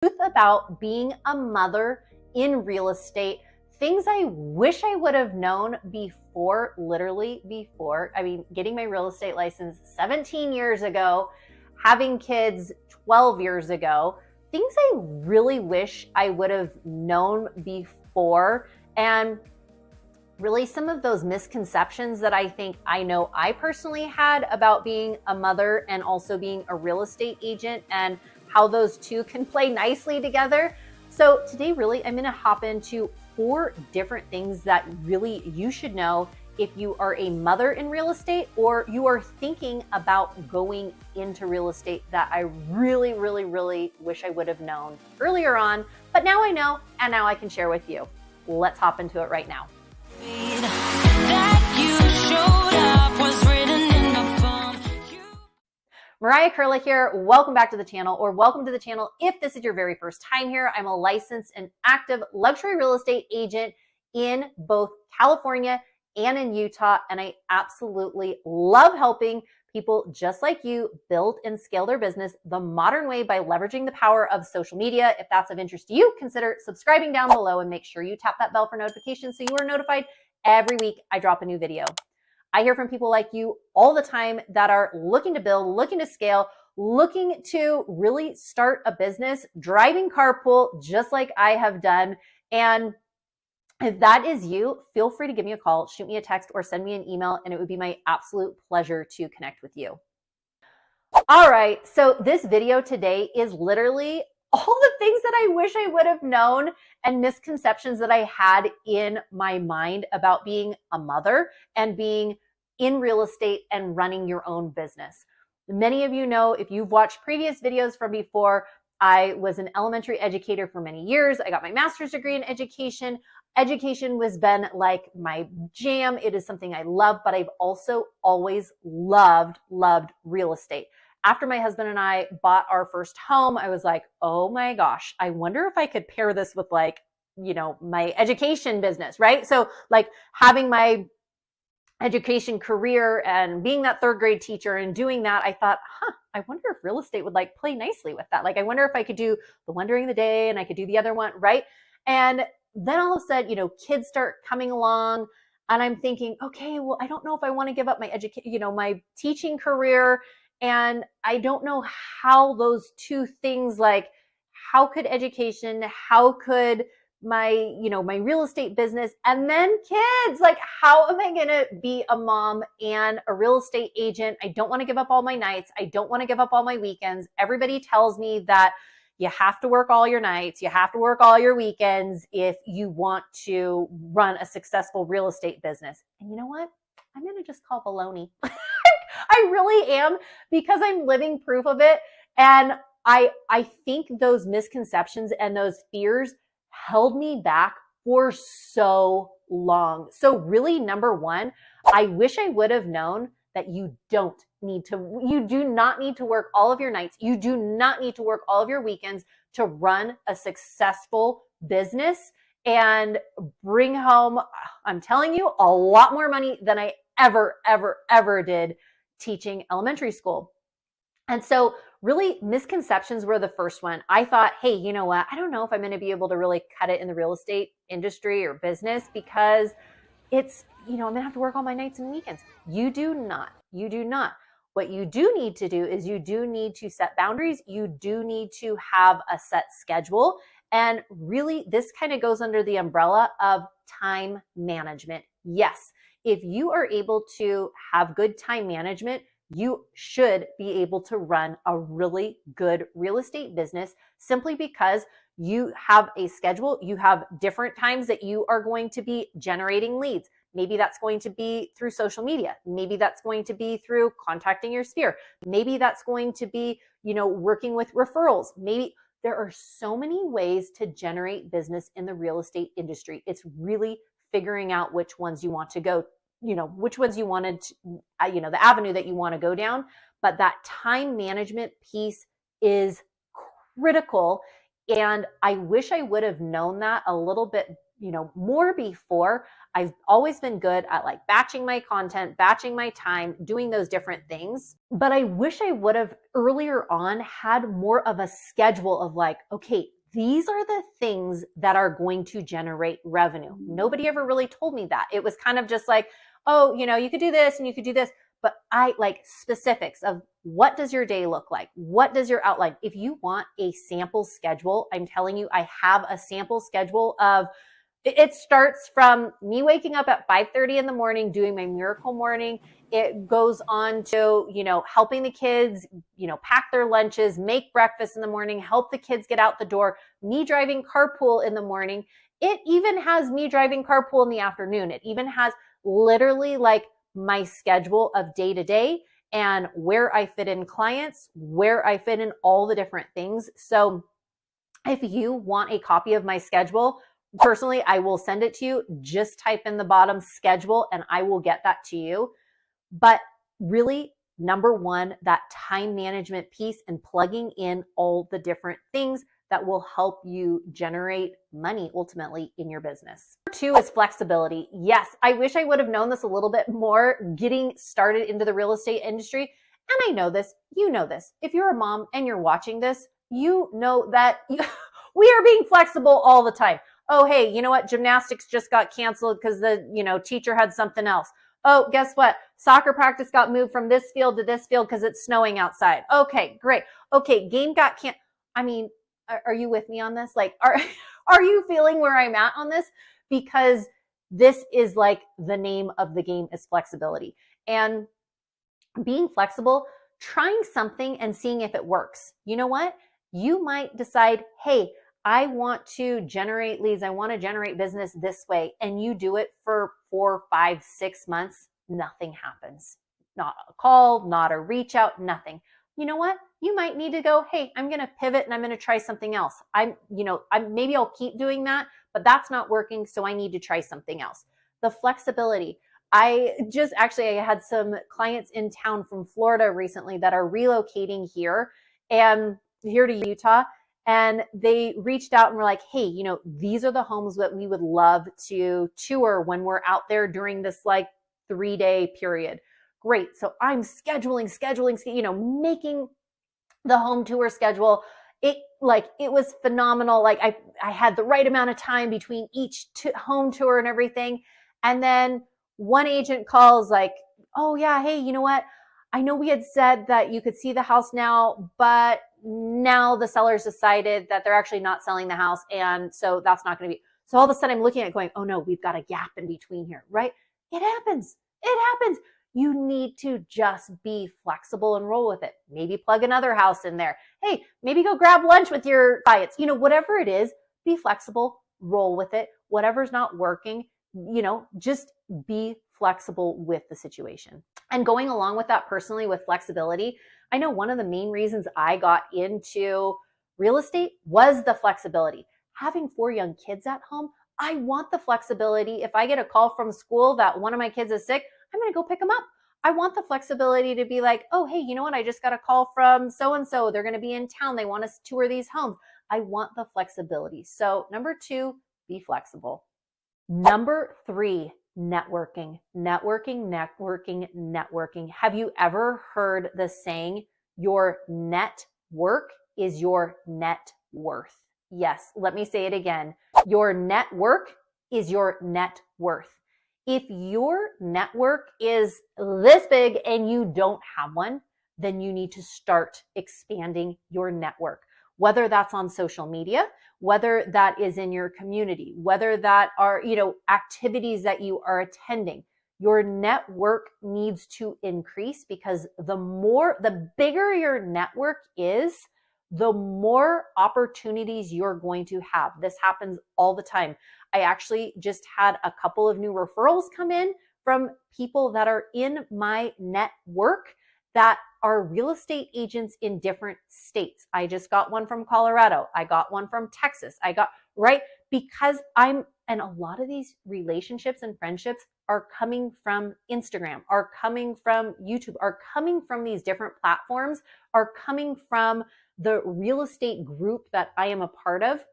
Truth about being a mother in real estate, things I wish I would have known before, literally before. I mean, getting my real estate license 17 years ago, having kids 12 years ago, things I really wish I would have known before, and really some of those misconceptions that I think I know I personally had about being a mother and also being a real estate agent, and how those two can play nicely together. So today, really, I'm gonna hop into 4 different things that really you should know if you are a mother in real estate or you are thinking about going into real estate that I really, really, really wish I would have known earlier on, but now I know, and now I can share with you. Let's hop into it right now. Mariah Curla here. Welcome back to the channel, or welcome to the channel if this is your very first time here. I'm a licensed and active luxury real estate agent in both California and in Utah, and I absolutely love helping people just like you build and scale their business the modern way by leveraging the power of social media. If that's of interest to you, consider subscribing down below and make sure you tap that bell for notifications so you are notified every week I drop a new video. I hear from people like you all the time that are looking to build, looking to scale, looking to really start a business, driving carpool just like I have done. And if that is you, feel free to give me a call, shoot me a text, or send me an email, and it would be my absolute pleasure to connect with you. All right, so this video today is literally all the things that I wish I would have known and misconceptions that I had in my mind about being a mother and being in real estate and running your own business. Many of you know, if you've watched previous videos from before, I was an elementary educator for many years. I got my master's degree in education. Education has been like my jam. It is something I love, but I've also always loved real estate. After my husband and I bought our first home, I was like, oh my gosh, I wonder if I could pair this with my education business, right? So like having my education career and being that 3rd grade teacher and doing that, I thought, I wonder if real estate would play nicely with that. I wonder if I could do the one during the day and I could do the other one, right? And then all of a sudden, kids start coming along, and I'm thinking, okay, well, I don't know if I want to give up my my teaching career. And I don't know how those two things, how could education, how could my, my real estate business, and then kids, how am I going to be a mom and a real estate agent? I don't want to give up all my nights. I don't want to give up all my weekends. Everybody tells me that you have to work all your nights. You have to work all your weekends if you want to run a successful real estate business. And you know what? I'm going to just call baloney. I really am, because I'm living proof of it. And I think those misconceptions and those fears held me back for so long. So really, number one, I wish I would have known that you do not need to work all of your nights. You do not need to work all of your weekends to run a successful business and bring home, I'm telling you, a lot more money than I ever did teaching elementary school. And so really, misconceptions were the first one. I thought, hey, you know what? I don't know if I'm going to be able to really cut it in the real estate industry or business, because it's, I'm going to have to work all my nights and weekends. You do not. What you do need to do is you do need to set boundaries. You do need to have a set schedule. And really, this kind of goes under the umbrella of time management. Yes, if you are able to have good time management, you should be able to run a really good real estate business, simply because you have a schedule. You have different times that you are going to be generating leads. Maybe that's going to be through social media. Maybe that's going to be through contacting your sphere. Maybe that's going to be, working with referrals. Maybe there are so many ways to generate business in the real estate industry. It's really figuring out which ones you want to go, which ones you wanted to, the avenue that you want to go down. But that time management piece is critical. And I wish I would have known that a little bit more before. I've always been good at like batching my content, batching my time, doing those different things. But I wish I would have earlier on had more of a schedule of like, okay, these are the things that are going to generate revenue. Nobody ever really told me that. It was kind of just like, oh, you could do this and you could do this. But I like specifics of what does your day look like? What does your outline? If you want a sample schedule, I'm telling you, I have a sample schedule of, it starts from me waking up at 5:30 in the morning, doing my miracle morning. It goes on to, helping the kids, pack their lunches, make breakfast in the morning, help the kids get out the door, me driving carpool in the morning. It even has me driving carpool in the afternoon. It even has literally like my schedule of day to day and where I fit in clients, where I fit in all the different things. So if you want a copy of my schedule, personally, I will send it to you. Just type in the bottom schedule and I will get that to you. But really, number one, that time management piece and plugging in all the different things that will help you generate money ultimately in your business. Number two is flexibility. Yes, I wish I would have known this a little bit more getting started into the real estate industry. And I know this, you know this. If you're a mom and you're watching this, you know that we are being flexible all the time. Oh, hey, you know what? Gymnastics just got canceled because the, teacher had something else. Oh, guess what? Soccer practice got moved from this field to this field because it's snowing outside. Okay, great. Okay, game got canceled. I mean, are you with me on this? Like, are you feeling where I'm at on this? Because this is like the name of the game is flexibility. And being flexible, trying something and seeing if it works. You know what? You might decide, hey, I want to generate leads. I want to generate business this way. And you do it for 4, 5, 6 months. Nothing happens. Not a call, not a reach out, nothing. You know what? You might need to go, hey, I'm going to pivot and I'm going to try something else. Maybe I'll keep doing that, but that's not working. So I need to try something else. The flexibility. I had some clients in town from Florida recently that are relocating here to Utah. And they reached out and were like, hey, these are the homes that we would love to tour when we're out there during this like 3-day period. Great. So I'm scheduling, making the home tour schedule. It was phenomenal. Like I had the right amount of time between each home tour and everything. And then one agent calls like, oh yeah, hey, you know what? I know we had said that you could see the house now, but now the sellers decided that they're actually not selling the house. And so that's not going to be. So all of a sudden I'm looking at it going, oh no, we've got a gap in between here, right? It happens. You need to just be flexible and roll with it. Maybe plug another house in there. Hey, maybe go grab lunch with your clients. Whatever it is, be flexible, roll with it. Whatever's not working, just be flexible with the situation. And going along with that personally with flexibility, I know one of the main reasons I got into real estate was the flexibility. Having 4 young kids at home, I want the flexibility. If I get a call from school that one of my kids is sick, I'm going to go pick them up. I want the flexibility to be like, oh, hey, you know what? I just got a call from so-and-so. They're going to be in town. They want us to tour these homes. I want the flexibility. So number 2, be flexible. Number 3, networking. Have you ever heard the saying, your network is your net worth? Yes, let me say it again. Your network is your net worth. If your network is this big and you don't have one, then you need to start expanding your network. Whether that's on social media, whether that is in your community, whether that are, activities that you are attending, your network needs to increase because the bigger your network is, the more opportunities you're going to have. This happens all the time. I actually just had a couple of new referrals come in from people that are in my network that are real estate agents in different states. I just got one from Colorado. I got one from Texas. Because and a lot of these relationships and friendships are coming from Instagram, are coming from YouTube, are coming from these different platforms, are coming from the real estate group that I am a part of.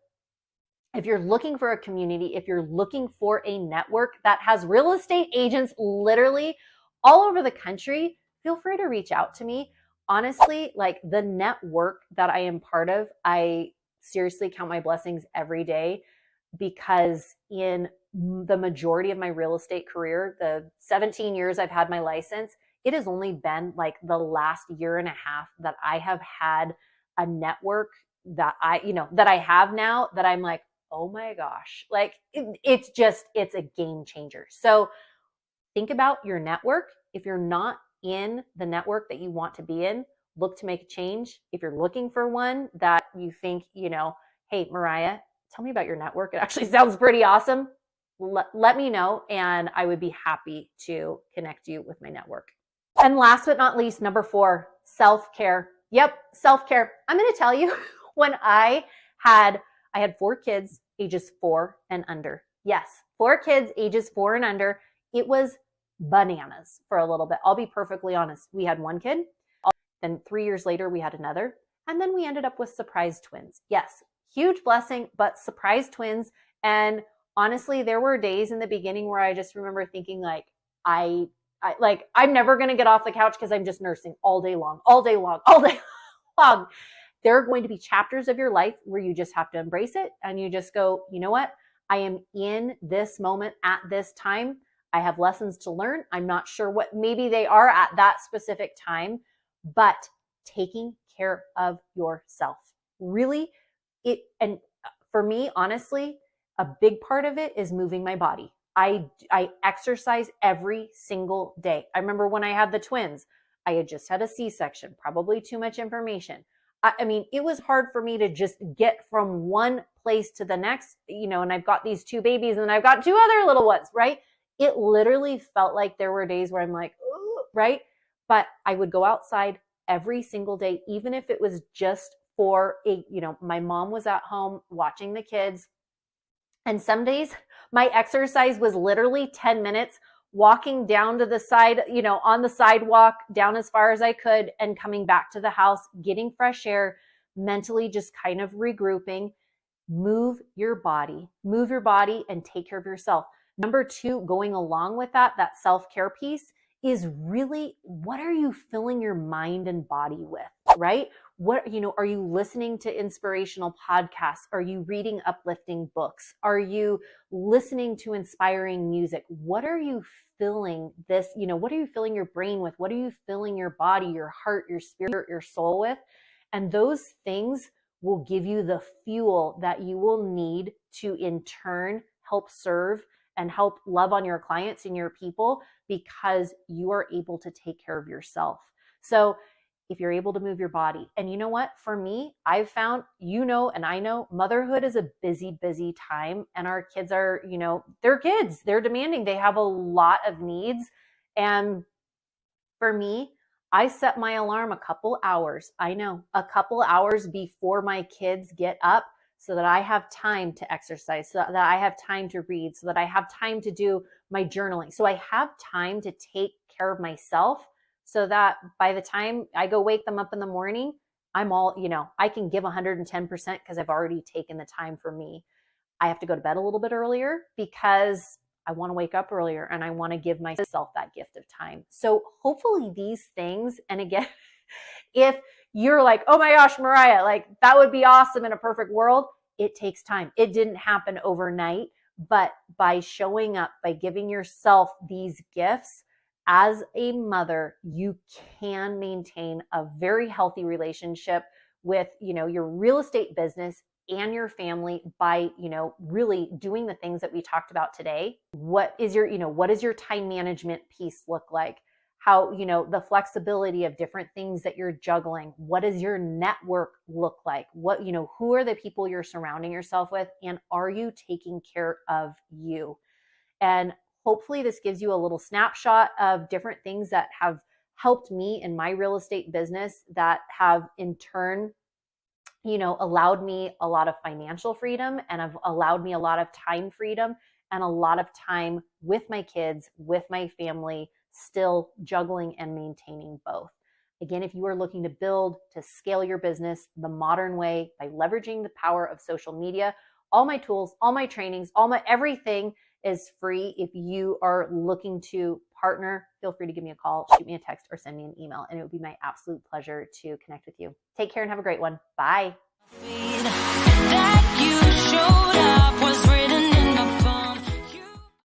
if you're looking for a community, if you're looking for a network that has real estate agents literally all over the country, feel free to reach out to me. Honestly, like the network that I am part of, I seriously count my blessings every day, because in the majority of my real estate career, the 17 years I've had my license, it has only been like the last year and a half that I have had a network that that I have now that I'm like, oh my gosh, like it's a game changer. So think about your network. If you're not in the network that you want to be in, look to make a change. If you're looking for one that you think, hey, Mariah, tell me about your network. It actually sounds pretty awesome. Let me know, and I would be happy to connect you with my network. And last but not least, number 4, self-care. Yep, self-care. I'm going to tell you, when I had 4 kids, ages 4 and under. Yes, 4 kids, ages 4 and under. It was bananas for a little bit. I'll be perfectly honest. We had 1 kid, then 3 years later, we had another, and then we ended up with surprise twins. Yes, huge blessing, but surprise twins. And honestly, there were days in the beginning where I just remember thinking like, I'm never going to get off the couch because I'm just nursing all day long. There are going to be chapters of your life where you just have to embrace it, and you just go, you know what? I am in this moment at this time. I have lessons to learn. I'm not sure what maybe they are at that specific time, but taking care of yourself. Really, and for me, honestly, a big part of it is moving my body. I exercise every single day. I remember when I had the twins, I had just had a C-section, probably too much information. I mean, it was hard for me to just get from one place to the next, and I've got these 2 babies and I've got 2 other little ones, right? It literally felt like there were days where I'm like, ooh, right? But I would go outside every single day, even if it was just for my mom was at home watching the kids. And some days my exercise was literally 10 minutes walking down to the side, on the sidewalk, down as far as I could, and coming back to the house, getting fresh air, mentally just kind of regrouping. Move your body and take care of yourself. Number 2, going along with that self-care piece is really, what are you filling your mind and body with, right? Are you listening to inspirational podcasts? Are you reading uplifting books? Are you listening to inspiring music? What are you filling what are you filling your brain with? What are you filling your body, your heart, your spirit, your soul with? And those things will give you the fuel that you will need to in turn help serve and help love on your clients and your people, because you are able to take care of yourself. So if you're able to move your body, and you know what, for me, I've found, and I know motherhood is a busy, busy time, and our kids are, they're kids, they're demanding, they have a lot of needs. And for me, I set my alarm a couple hours before my kids get up, so that I have time to exercise, so that I have time to read, so that I have time to do my journaling. So I have time to take care of myself, so that by the time I go wake them up in the morning, I'm all, I can give 110% because I've already taken the time for me. I have to go to bed a little bit earlier because I want to wake up earlier, and I want to give myself that gift of time. So hopefully these things, and again, if you're like, oh my gosh, Mariah, like that would be awesome in a perfect world, it takes time. It didn't happen overnight, but by showing up, by giving yourself these gifts as a mother, you can maintain a very healthy relationship with, your real estate business and your family by, really doing the things that we talked about today. What is your time management piece look like? How, the flexibility of different things that you're juggling. What does your network look like? What, who are the people you're surrounding yourself with? And are you taking care of you? And hopefully this gives you a little snapshot of different things that have helped me in my real estate business, that have in turn, allowed me a lot of financial freedom, and have allowed me a lot of time freedom, and a lot of time with my kids, with my family, still juggling and maintaining both. Again, if you are looking to scale your business the modern way by leveraging the power of social media, all my tools, all my trainings, everything is free. If you are looking to partner, feel free to give me a call, shoot me a text, or send me an email, and it would be my absolute pleasure to connect with you. Take care and have a great one. Bye.